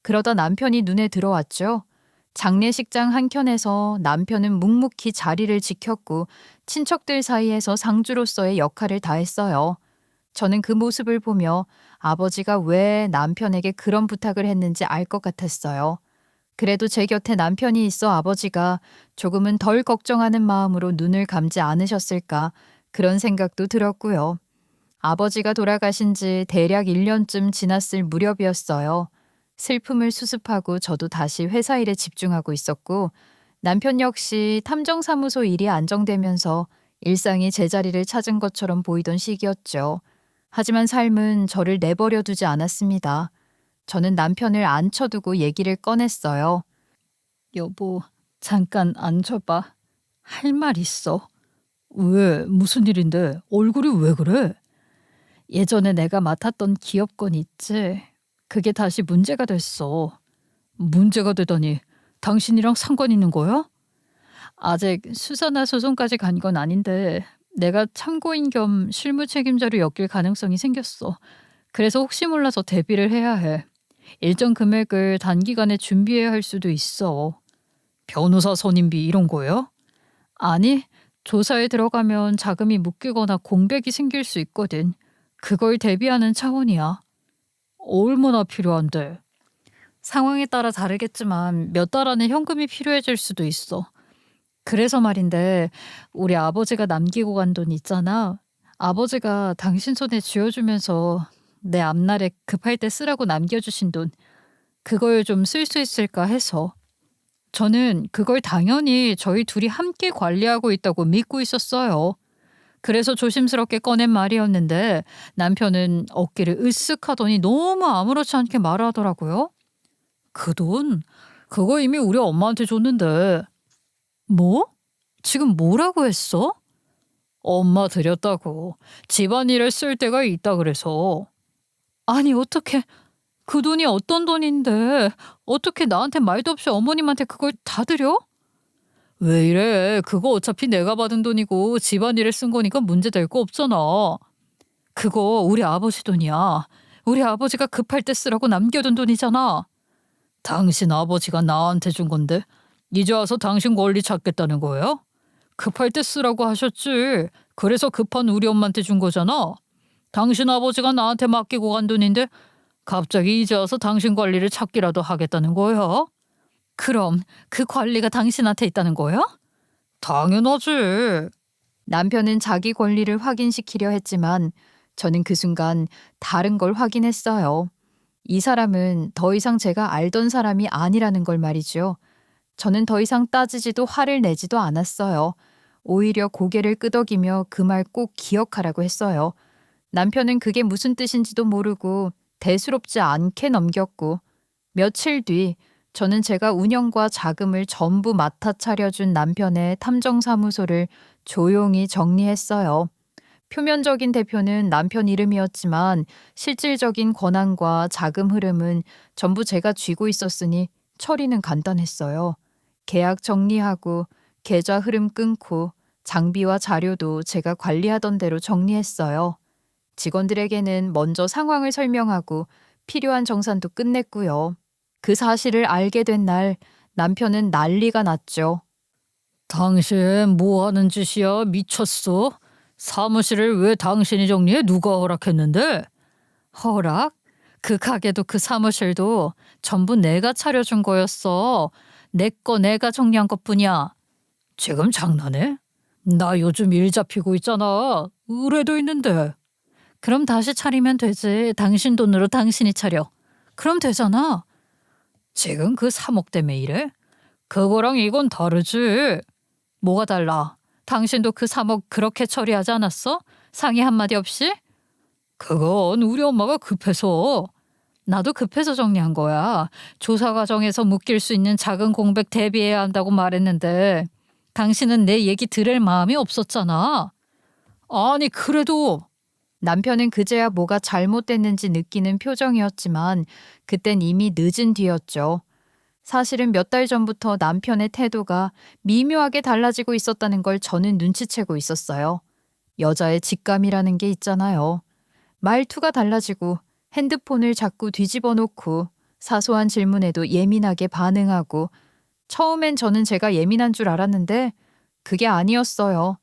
그러다 남편이 눈에 들어왔죠. 장례식장 한켠에서 남편은 묵묵히 자리를 지켰고 친척들 사이에서 상주로서의 역할을 다했어요. 저는 그 모습을 보며 아버지가 왜 남편에게 그런 부탁을 했는지 알 것 같았어요. 그래도 제 곁에 남편이 있어 아버지가 조금은 덜 걱정하는 마음으로 눈을 감지 않으셨을까 그런 생각도 들었고요. 아버지가 돌아가신 지 대략 1년쯤 지났을 무렵이었어요. 슬픔을 수습하고 저도 다시 회사 일에 집중하고 있었고 남편 역시 탐정사무소 일이 안정되면서 일상이 제자리를 찾은 것처럼 보이던 시기였죠. 하지만 삶은 저를 내버려 두지 않았습니다. 저는 남편을 앉혀두고 얘기를 꺼냈어요. 여보, 잠깐 앉아봐. 할 말 있어. 왜? 무슨 일인데? 얼굴이 왜 그래? 예전에 내가 맡았던 기업권 있지? 그게 다시 문제가 됐어. 문제가 되다니. 당신이랑 상관 있는 거야? 아직 수사나 소송까지 간 건 아닌데 내가 참고인 겸 실무 책임자로 엮일 가능성이 생겼어. 그래서 혹시 몰라서 대비를 해야 해. 일정 금액을 단기간에 준비해야 할 수도 있어. 변호사 선임비 이런 거요? 아니, 조사에 들어가면 자금이 묶이거나 공백이 생길 수 있거든. 그걸 대비하는 차원이야. 얼마나 필요한데? 상황에 따라 다르겠지만 몇 달 안에 현금이 필요해질 수도 있어. 그래서 말인데 우리 아버지가 남기고 간 돈 있잖아. 아버지가 당신 손에 쥐어주면서 내 앞날에 급할 때 쓰라고 남겨주신 돈. 그걸 좀 쓸 수 있을까 해서. 저는 그걸 당연히 저희 둘이 함께 관리하고 있다고 믿고 있었어요. 그래서 조심스럽게 꺼낸 말이었는데 남편은 어깨를 으쓱 하더니 너무 아무렇지 않게 말하더라고요. 그 돈? 그거 이미 우리 엄마한테 줬는데. 뭐? 지금 뭐라고 했어? 엄마 드렸다고. 집안일에 쓸 때가 있다 그래서. 아니 어떻게 그 돈이 어떤 돈인데 어떻게 나한테 말도 없이 어머님한테 그걸 다 드려? 왜 이래? 그거 어차피 내가 받은 돈이고 집안일에 쓴 거니까 문제될 거 없잖아. 그거 우리 아버지 돈이야. 우리 아버지가 급할 때 쓰라고 남겨둔 돈이잖아. 당신 아버지가 나한테 준 건데 이제 와서 당신 권리 찾겠다는 거예요? 급할 때 쓰라고 하셨지. 그래서 급한 우리 엄마한테 준 거잖아. 당신 아버지가 나한테 맡기고 간 돈인데 갑자기 이제 와서 당신 관리를 찾기라도 하겠다는 거야? 그럼 그 관리가 당신한테 있다는 거야? 당연하지. 남편은 자기 권리를 확인시키려 했지만 저는 그 순간 다른 걸 확인했어요. 이 사람은 더 이상 제가 알던 사람이 아니라는 걸 말이죠. 저는 더 이상 따지지도 화를 내지도 않았어요. 오히려 고개를 끄덕이며 그 말 꼭 기억하라고 했어요. 남편은 그게 무슨 뜻인지도 모르고 대수롭지 않게 넘겼고 며칠 뒤 저는 제가 운영과 자금을 전부 맡아 차려준 남편의 탐정사무소를 조용히 정리했어요. 표면적인 대표는 남편 이름이었지만 실질적인 권한과 자금 흐름은 전부 제가 쥐고 있었으니 처리는 간단했어요. 계약 정리하고 계좌 흐름 끊고 장비와 자료도 제가 관리하던 대로 정리했어요. 직원들에게는 먼저 상황을 설명하고 필요한 정산도 끝냈고요. 그 사실을 알게 된 날 남편은 난리가 났죠. 당신 뭐 하는 짓이야? 미쳤어? 사무실을 왜 당신이 정리해? 누가 허락했는데? 허락? 그 가게도 그 사무실도 전부 내가 차려준 거였어. 내 거 내가 정리한 것뿐이야. 지금 장난해? 나 요즘 일 잡히고 있잖아. 의뢰도 있는데. 그럼 다시 차리면 되지. 당신 돈으로 당신이 차려. 그럼 되잖아. 지금 그 3억 때문에 이래? 그거랑 이건 다르지. 뭐가 달라? 당신도 그 3억 그렇게 처리하지 않았어? 상의 한마디 없이? 그건 우리 엄마가 급해서. 나도 급해서 정리한 거야. 조사 과정에서 묶일 수 있는 작은 공백 대비해야 한다고 말했는데 당신은 내 얘기 들을 마음이 없었잖아. 아니 그래도 남편은 그제야 뭐가 잘못됐는지 느끼는 표정이었지만 그땐 이미 늦은 뒤였죠. 사실은 몇 달 전부터 남편의 태도가 미묘하게 달라지고 있었다는 걸 저는 눈치채고 있었어요. 여자의 직감이라는 게 있잖아요. 말투가 달라지고 핸드폰을 자꾸 뒤집어 놓고 사소한 질문에도 예민하게 반응하고 처음엔 저는 제가 예민한 줄 알았는데 그게 아니었어요.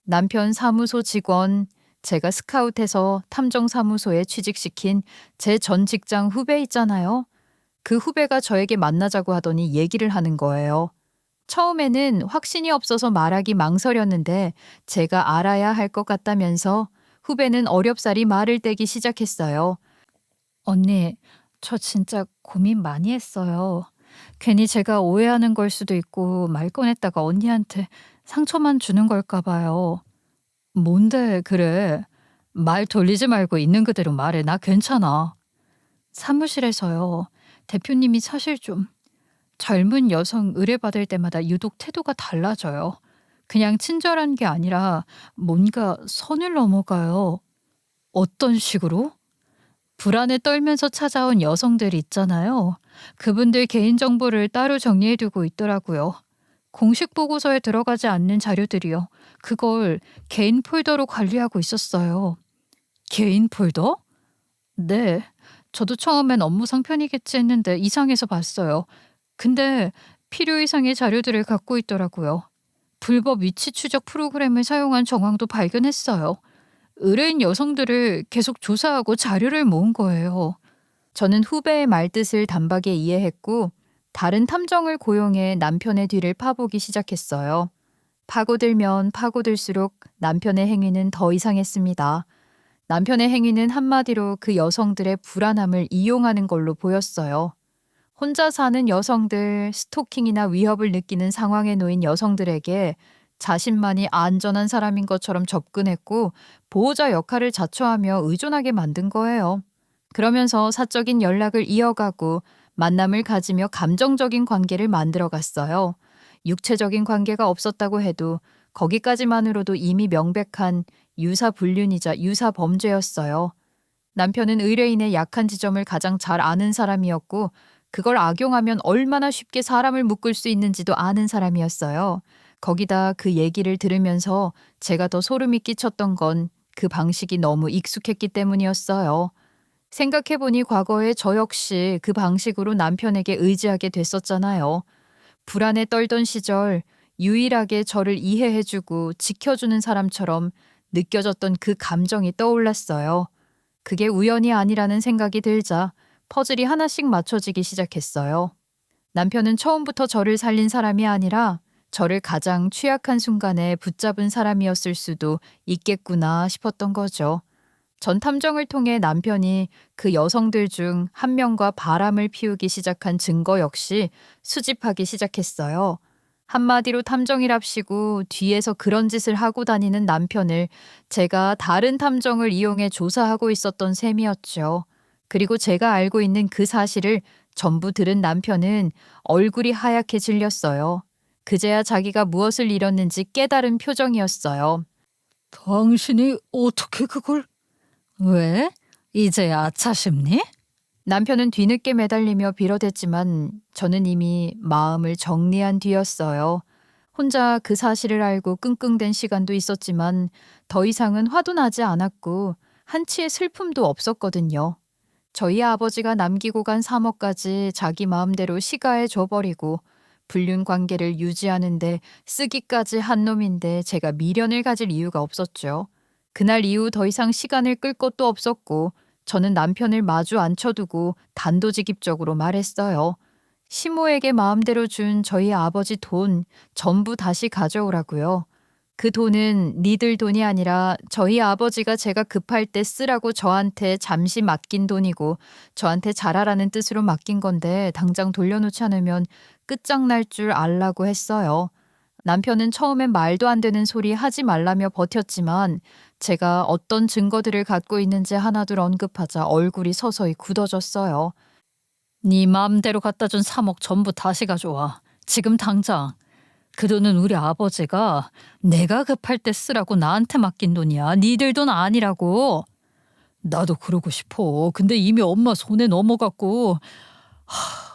남편 사무소 직원, 제가 스카웃해서 탐정사무소에 취직시킨 제 전 직장 후배 있잖아요. 그 후배가 저에게 만나자고 하더니 얘기를 하는 거예요. 처음에는 확신이 없어서 말하기 망설였는데 제가 알아야 할 것 같다면서 후배는 어렵사리 말을 떼기 시작했어요. 언니, 저 진짜 고민 많이 했어요. 괜히 제가 오해하는 걸 수도 있고 말 꺼냈다가 언니한테 상처만 주는 걸까 봐요. 뭔데 그래? 말 돌리지 말고 있는 그대로 말해. 나 괜찮아. 사무실에서요. 대표님이 사실 좀 젊은 여성 의뢰받을 때마다 유독 태도가 달라져요. 그냥 친절한 게 아니라 뭔가 선을 넘어가요. 어떤 식으로? 불안에 떨면서 찾아온 여성들 있잖아요. 그분들 개인정보를 따로 정리해두고 있더라고요. 공식 보고서에 들어가지 않는 자료들이요. 그걸 개인 폴더로 관리하고 있었어요. 개인 폴더? 네. 저도 처음엔 업무상 편의겠지 했는데 이상해서 봤어요. 근데 필요 이상의 자료들을 갖고 있더라고요. 불법 위치 추적 프로그램을 사용한 정황도 발견했어요. 의뢰인 여성들을 계속 조사하고 자료를 모은 거예요. 저는 후배의 말뜻을 단박에 이해했고 다른 탐정을 고용해 남편의 뒤를 파보기 시작했어요. 파고들면 파고들수록 남편의 행위는 더 이상했습니다. 남편의 행위는 한마디로 그 여성들의 불안함을 이용하는 걸로 보였어요. 혼자 사는 여성들, 스토킹이나 위협을 느끼는 상황에 놓인 여성들에게 자신만이 안전한 사람인 것처럼 접근했고 보호자 역할을 자처하며 의존하게 만든 거예요. 그러면서 사적인 연락을 이어가고 만남을 가지며 감정적인 관계를 만들어 갔어요. 육체적인 관계가 없었다고 해도 거기까지만으로도 이미 명백한 유사불륜이자 유사범죄였어요. 남편은 의뢰인의 약한 지점을 가장 잘 아는 사람이었고 그걸 악용하면 얼마나 쉽게 사람을 묶을 수 있는지도 아는 사람이었어요. 거기다 그 얘기를 들으면서 제가 더 소름이 끼쳤던 건 그 방식이 너무 익숙했기 때문이었어요. 생각해보니 과거에 저 역시 그 방식으로 남편에게 의지하게 됐었잖아요. 불안에 떨던 시절 유일하게 저를 이해해주고 지켜주는 사람처럼 느껴졌던 그 감정이 떠올랐어요. 그게 우연이 아니라는 생각이 들자 퍼즐이 하나씩 맞춰지기 시작했어요. 남편은 처음부터 저를 살린 사람이 아니라 저를 가장 취약한 순간에 붙잡은 사람이었을 수도 있겠구나 싶었던 거죠. 전 탐정을 통해 남편이 그 여성들 중 한 명과 바람을 피우기 시작한 증거 역시 수집하기 시작했어요. 한마디로 탐정이랍시고 뒤에서 그런 짓을 하고 다니는 남편을 제가 다른 탐정을 이용해 조사하고 있었던 셈이었죠. 그리고 제가 알고 있는 그 사실을 전부 들은 남편은 얼굴이 하얗게 질렸어요. 그제야 자기가 무엇을 잃었는지 깨달은 표정이었어요. 당신이 어떻게 그걸? 왜? 이제야 아차십니? 남편은 뒤늦게 매달리며 빌어댔지만 저는 이미 마음을 정리한 뒤였어요. 혼자 그 사실을 알고 끙끙댄 시간도 있었지만 더 이상은 화도 나지 않았고 한치의 슬픔도 없었거든요. 저희 아버지가 남기고 간 3억까지 자기 마음대로 시가에 줘버리고 불륜 관계를 유지하는데 쓰기까지 한 놈인데 제가 미련을 가질 이유가 없었죠. 그날 이후 더 이상 시간을 끌 것도 없었고 저는 남편을 마주 앉혀두고 단도직입적으로 말했어요. 시모에게 마음대로 준 저희 아버지 돈 전부 다시 가져오라고요. 그 돈은 니들 돈이 아니라 저희 아버지가 제가 급할 때 쓰라고 저한테 잠시 맡긴 돈이고 저한테 잘하라는 뜻으로 맡긴 건데 당장 돌려놓지 않으면 끝장날 줄 알라고 했어요. 남편은 처음엔 말도 안 되는 소리 하지 말라며 버텼지만 제가 어떤 증거들을 갖고 있는지 하나둘 언급하자 얼굴이 서서히 굳어졌어요. 네 맘대로 갖다 준 3억 전부 다시 가져와. 지금 당장. 그 돈은 우리 아버지가 내가 급할 때 쓰라고 나한테 맡긴 돈이야. 니들 돈 아니라고. 나도 그러고 싶어. 근데 이미 엄마 손에 넘어갔고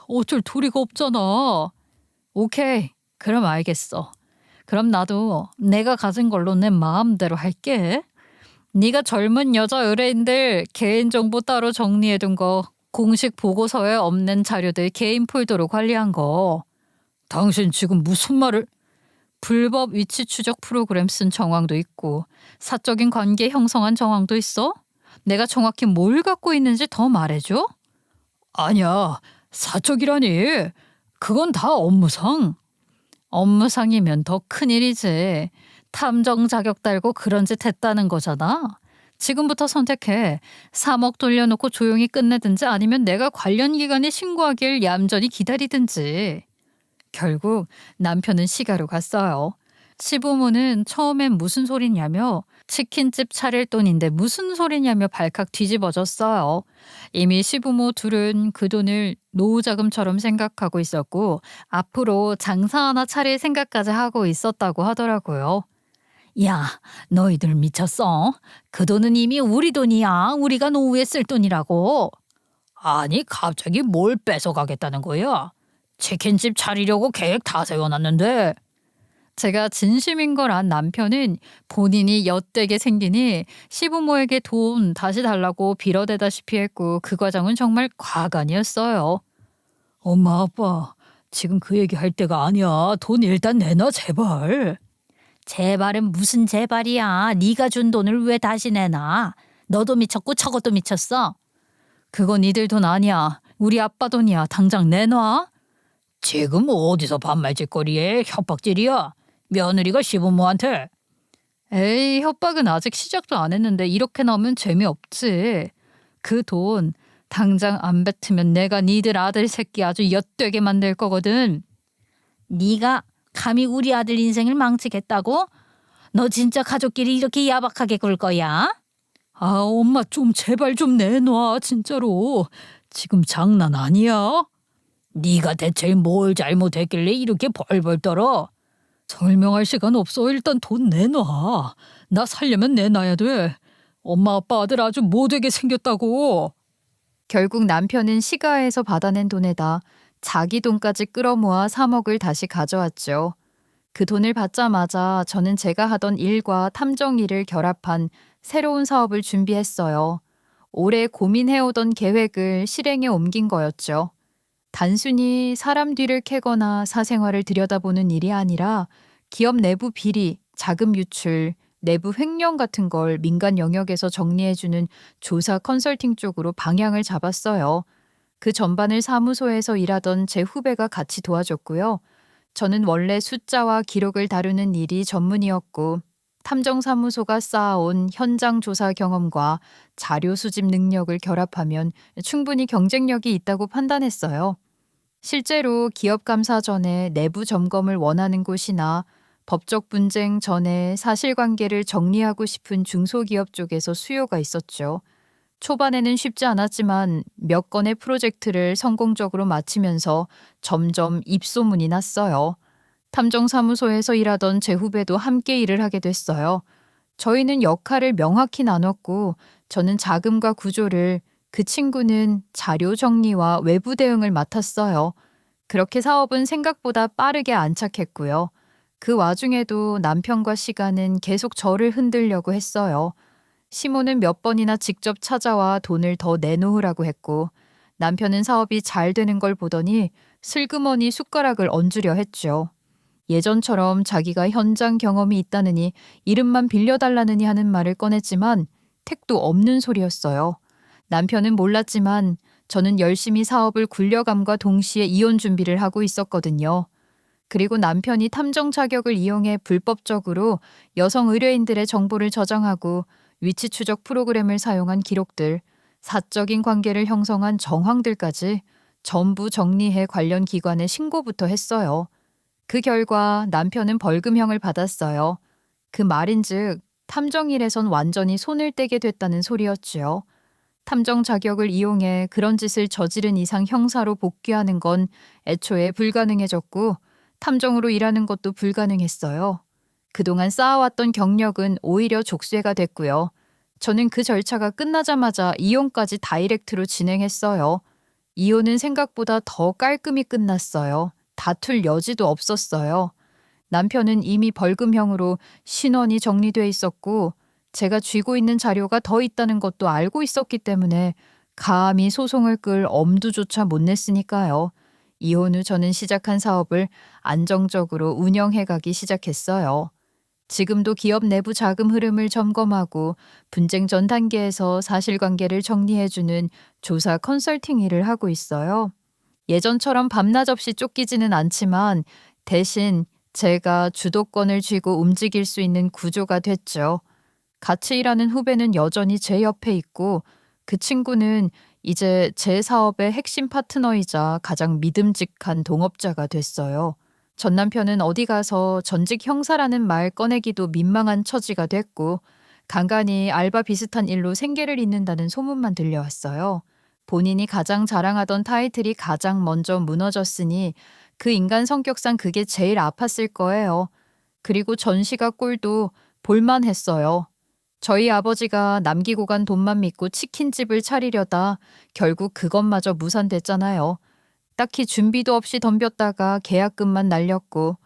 어쩔 도리가 없잖아. 오케이. 그럼 알겠어. 그럼 나도 내가 가진 걸로 내 마음대로 할게. 네가 젊은 여자 의뢰인들 개인정보 따로 정리해둔 거, 공식 보고서에 없는 자료들 개인 폴더로 관리한 거. 당신 지금 무슨 말을? 불법 위치 추적 프로그램 쓴 정황도 있고 사적인 관계 형성한 정황도 있어? 내가 정확히 뭘 갖고 있는지 더 말해줘? 아니야. 사적이라니. 그건 다 업무상. 업무상이면 더 큰일이지. 탐정 자격 달고 그런 짓 했다는 거잖아. 지금부터 선택해. 3억 돌려놓고 조용히 끝내든지 아니면 내가 관련 기관에 신고하길 얌전히 기다리든지. 결국 남편은 시가로 갔어요. 시부모는 처음엔 무슨 소리냐며 치킨집 차릴 돈인데 무슨 소리냐며 발칵 뒤집어졌어요. 이미 시부모 둘은 그 돈을 노후자금처럼 생각하고 있었고 앞으로 장사 하나 차릴 생각까지 하고 있었다고 하더라고요. 야, 너희들 미쳤어? 그 돈은 이미 우리 돈이야. 우리가 노후에 쓸 돈이라고. 아니, 갑자기 뭘 뺏어가겠다는 거야? 치킨집 차리려고 계획 다 세워놨는데. 제가 진심인 걸 안 남편은 본인이 엿되게 생기니 시부모에게 돈 다시 달라고 빌어대다시피 했고 그 과정은 정말 과간이었어요. 엄마 아빠 지금 그 얘기 할 때가 아니야. 돈 일단 내놔 제발. 제발은 무슨 제발이야. 네가 준 돈을 왜 다시 내놔. 너도 미쳤고 저것도 미쳤어. 그건 니들 돈 아니야. 우리 아빠 돈이야. 당장 내놔. 지금 어디서 반말짓거리에 협박질이야. 며느리가 시부모한테. 에이, 협박은 아직 시작도 안 했는데 이렇게 나오면 재미없지. 그 돈 당장 안 뱉으면 내가 니들 아들 새끼 아주 엿되게 만들 거거든. 네가 감히 우리 아들 인생을 망치겠다고? 너 진짜 가족끼리 이렇게 야박하게 굴 거야? 아, 엄마 좀 제발 좀 내놔 진짜로. 지금 장난 아니야? 네가 대체 뭘 잘못했길래 이렇게 벌벌 떨어? 설명할 시간 없어. 일단 돈 내놔. 나 살려면 내놔야 돼. 엄마 아빠 아들 아주 못되게 생겼다고. 결국 남편은 시가에서 받아낸 돈에다 자기 돈까지 끌어모아 3억을 다시 가져왔죠. 그 돈을 받자마자 저는 제가 하던 일과 탐정 일을 결합한 새로운 사업을 준비했어요. 오래 고민해오던 계획을 실행에 옮긴 거였죠. 단순히 사람 뒤를 캐거나 사생활을 들여다보는 일이 아니라 기업 내부 비리, 자금 유출, 내부 횡령 같은 걸 민간 영역에서 정리해주는 조사 컨설팅 쪽으로 방향을 잡았어요. 그 전반을 사무소에서 일하던 제 후배가 같이 도와줬고요. 저는 원래 숫자와 기록을 다루는 일이 전문이었고 탐정사무소가 쌓아온 현장 조사 경험과 자료 수집 능력을 결합하면 충분히 경쟁력이 있다고 판단했어요. 실제로 기업 감사 전에 내부 점검을 원하는 곳이나 법적 분쟁 전에 사실관계를 정리하고 싶은 중소기업 쪽에서 수요가 있었죠. 초반에는 쉽지 않았지만 몇 건의 프로젝트를 성공적으로 마치면서 점점 입소문이 났어요. 탐정사무소에서 일하던 제 후배도 함께 일을 하게 됐어요. 저희는 역할을 명확히 나눴고 저는 자금과 구조를, 그 친구는 자료 정리와 외부 대응을 맡았어요. 그렇게 사업은 생각보다 빠르게 안착했고요. 그 와중에도 남편과 시간은 계속 저를 흔들려고 했어요. 시모는 몇 번이나 직접 찾아와 돈을 더 내놓으라고 했고 남편은 사업이 잘 되는 걸 보더니 슬그머니 숟가락을 얹으려 했죠. 예전처럼 자기가 현장 경험이 있다느니 이름만 빌려달라느니 하는 말을 꺼냈지만 택도 없는 소리였어요. 남편은 몰랐지만 저는 열심히 사업을 굴려감과 동시에 이혼 준비를 하고 있었거든요. 그리고 남편이 탐정 자격을 이용해 불법적으로 여성 의뢰인들의 정보를 저장하고 위치 추적 프로그램을 사용한 기록들, 사적인 관계를 형성한 정황들까지 전부 정리해 관련 기관에 신고부터 했어요. 그 결과 남편은 벌금형을 받았어요. 그 말인즉 탐정일에선 완전히 손을 떼게 됐다는 소리였지요. 탐정 자격을 이용해 그런 짓을 저지른 이상 형사로 복귀하는 건 애초에 불가능해졌고 탐정으로 일하는 것도 불가능했어요. 그동안 쌓아왔던 경력은 오히려 족쇄가 됐고요. 저는 그 절차가 끝나자마자 이혼까지 다이렉트로 진행했어요. 이혼은 생각보다 더 깔끔히 끝났어요. 다툴 여지도 없었어요. 남편은 이미 벌금형으로 신원이 정리돼 있었고 제가 쥐고 있는 자료가 더 있다는 것도 알고 있었기 때문에 감히 소송을 끌 엄두조차 못 냈으니까요. 이혼 후 저는 시작한 사업을 안정적으로 운영해가기 시작했어요. 지금도 기업 내부 자금 흐름을 점검하고 분쟁 전 단계에서 사실관계를 정리해주는 조사 컨설팅 일을 하고 있어요. 예전처럼 밤낮 없이 쫓기지는 않지만 대신 제가 주도권을 쥐고 움직일 수 있는 구조가 됐죠. 같이 일하는 후배는 여전히 제 옆에 있고 그 친구는 이제 제 사업의 핵심 파트너이자 가장 믿음직한 동업자가 됐어요. 전 남편은 어디 가서 전직 형사라는 말 꺼내기도 민망한 처지가 됐고 간간히 알바 비슷한 일로 생계를 잇는다는 소문만 들려왔어요. 본인이 가장 자랑하던 타이틀이 가장 먼저 무너졌으니 그 인간 성격상 그게 제일 아팠을 거예요. 그리고 전시가 꼴도 볼만했어요. 저희 아버지가 남기고 간 돈만 믿고 치킨집을 차리려다 결국 그것마저 무산됐잖아요. 딱히 준비도 없이 덤볐다가 계약금만 날렸고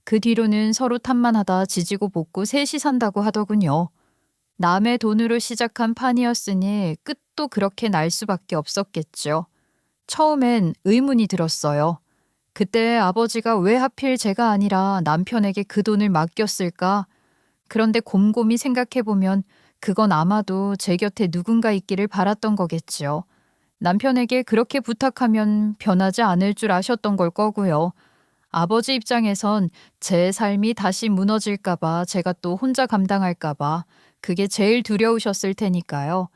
그 뒤로는 서로 탓만 하다 지지고 볶고 셋이 산다고 하더군요. 남의 돈으로 시작한 판이었으니 끝도 그렇게 날 수밖에 없었겠죠. 처음엔 의문이 들었어요. 그때 아버지가 왜 하필 제가 아니라 남편에게 그 돈을 맡겼을까? 그런데 곰곰이 생각해보면 그건 아마도 제 곁에 누군가 있기를 바랐던 거겠지요. 남편에게 그렇게 부탁하면 변하지 않을 줄 아셨던 걸 거고요. 아버지 입장에선 제 삶이 다시 무너질까봐 제가 또 혼자 감당할까봐 그게 제일 두려우셨을 테니까요.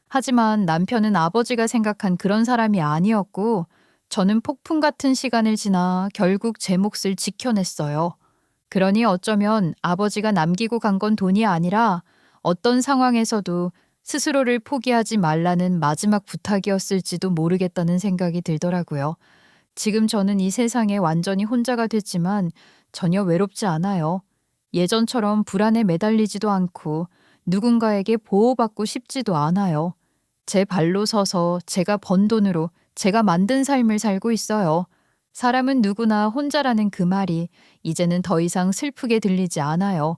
하지만 남편은 아버지가 생각한 그런 사람이 아니었고 저는 폭풍 같은 시간을 지나 결국 제 몫을 지켜냈어요. 그러니 어쩌면 아버지가 남기고 간 건 돈이 아니라 어떤 상황에서도 스스로를 포기하지 말라는 마지막 부탁이었을지도 모르겠다는 생각이 들더라고요. 지금 저는 이 세상에 완전히 혼자가 됐지만 전혀 외롭지 않아요. 예전처럼 불안에 매달리지도 않고 누군가에게 보호받고 싶지도 않아요. 제 발로 서서 제가 번 돈으로 제가 만든 삶을 살고 있어요. 사람은 누구나 혼자라는 그 말이 이제는 더 이상 슬프게 들리지 않아요.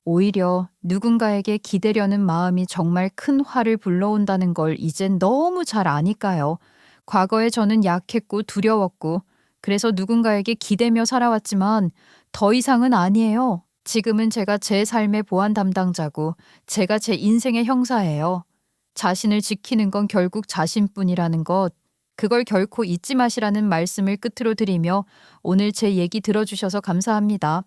오히려 누군가에게 기대려는 마음이 정말 큰 화를 불러온다는 걸 이젠 너무 잘 아니까요. 과거에 저는 약했고 두려웠고 그래서 누군가에게 기대며 살아왔지만 더 이상은 아니에요. 지금은 제가 제 삶의 보안 담당자고 제가 제 인생의 형사예요. 자신을 지키는 건 결국 자신뿐이라는 것, 그걸 결코 잊지 마시라는 말씀을 끝으로 드리며 오늘 제 얘기 들어주셔서 감사합니다.